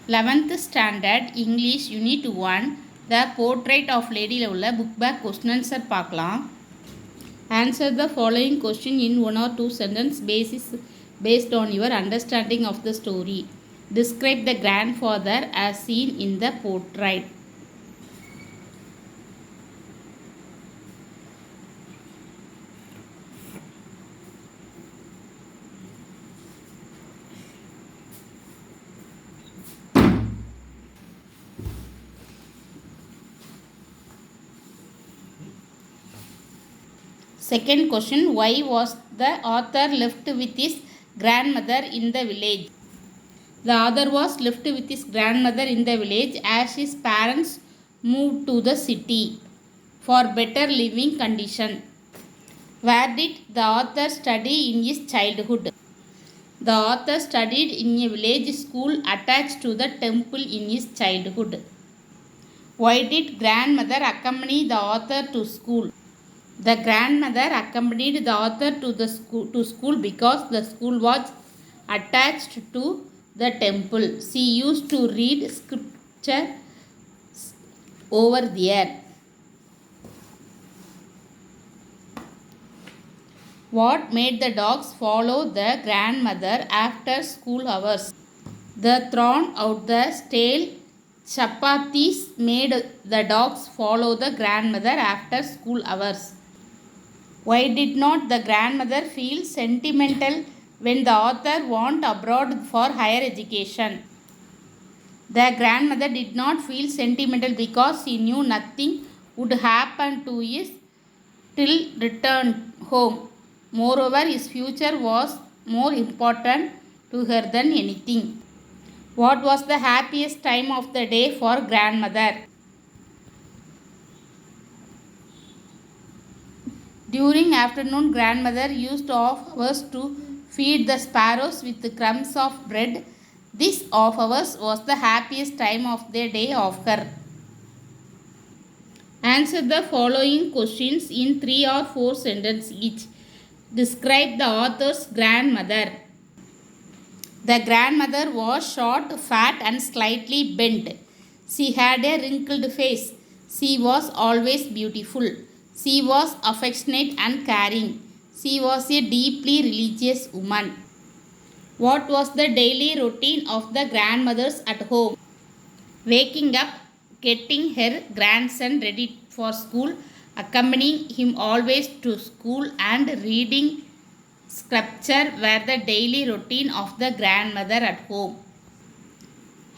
11th Standard English Unit 1 The Portrait of Lady உள்ள book back question answer பார்க்கலாம். Answer the following question in one or two sentences based on your understanding of the story. Describe the grandfather as seen in the portrait. Second question, why was the author left with his grandmother in the village? The author was left with his grandmother in the village as his parents moved to the city for better living condition. Where did the author study in his childhood? The author studied in a village school attached to the temple in his childhood. Why did grandmother accompany the author to school? The grandmother accompanied the author to school because the school was attached to the temple. She used to read scripture over there. What made the dogs follow the grandmother after school hours? The thrown out the stale chapatis made the dogs follow the grandmother after school hours. Why did not the grandmother feel sentimental when the author went abroad for higher education? The grandmother did not feel sentimental because she knew nothing would happen to his till return home. Moreover, his future was more important to her than anything. What was the happiest time of the day for grandmother? During afternoon, grandmother used off hours to feed the sparrows with crumbs of bread. This off hours was the happiest time of the day of her. Answer the following questions in 3 or 4 sentences each. Describe the author's grandmother. The grandmother was short, fat and slightly bent. She had a wrinkled face. She was always beautiful. She was affectionate and caring. She was a deeply religious woman. What was the daily routine of the grandmothers at home? Waking up, getting her grandson ready for school, accompanying him always to school and reading scripture were the daily routine of the grandmother at home.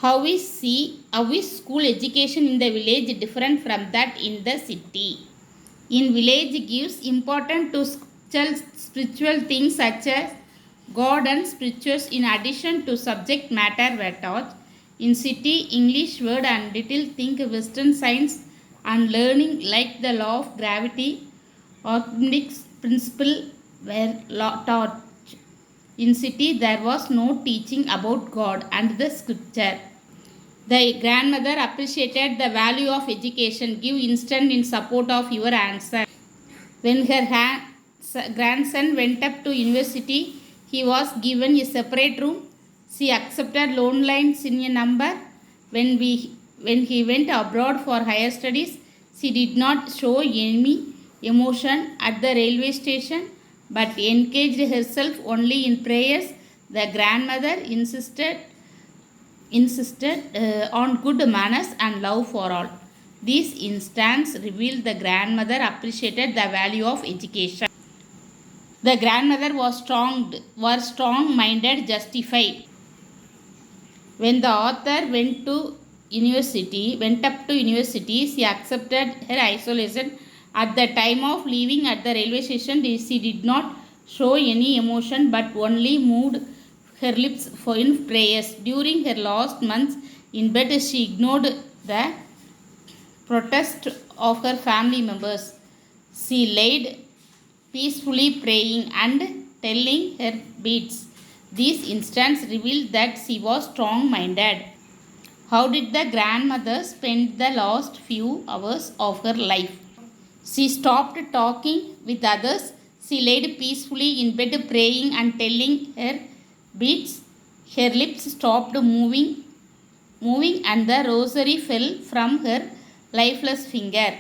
How is school education in the village different from that in the city? In village gives importance to spiritual things such as God and spirituals in addition to subject matter were taught. In city, English word and little think Western science and learning like the law of gravity or principle were taught. In city, there was no teaching about God and the scripture. The grandmother appreciated the value of education. Give instant in support of your answer. When her grandson went up to university, he was given a separate room. She accepted loan lines in a number. When he went abroad for higher studies, she did not show any emotion at the railway station, but engaged herself only in prayers. The grandmother insisted on good manners and love for all. This instance revealed the grandmother appreciated the value of education. The grandmother was strong-minded, justified. When the author went up to university, she accepted her isolation. At the time of leaving at the railway station, she did not show any emotion but only moved her lips in prayers. During her last months in bed, she ignored the protest of her family members. She laid peacefully praying and telling her beads. This instance revealed that she was strong-minded. How did the grandmother spend the last few hours of her life? She stopped talking with others. She laid peacefully in bed praying and telling her beads. Her lips stopped moving moving and the rosary fell from her lifeless finger.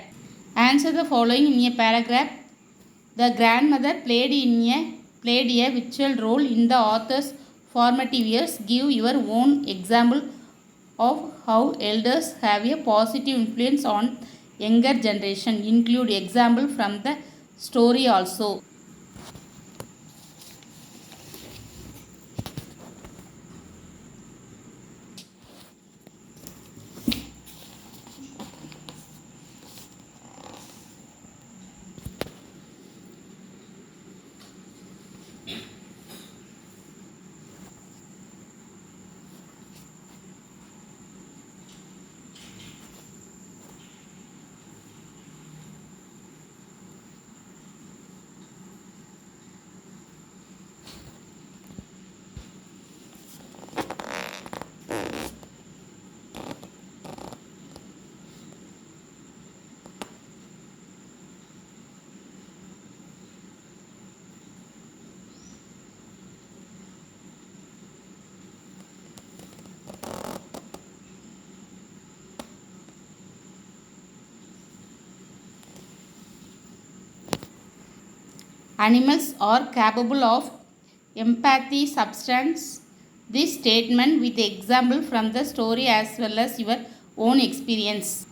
Answer the following in a paragraph. The grandmother played a vital role in the author's formative years. Give your own example of how elders have a positive influence on younger generation. Include example from the story also. Animals are capable of empathy. Substance this statement with example from the story as well as your own experience.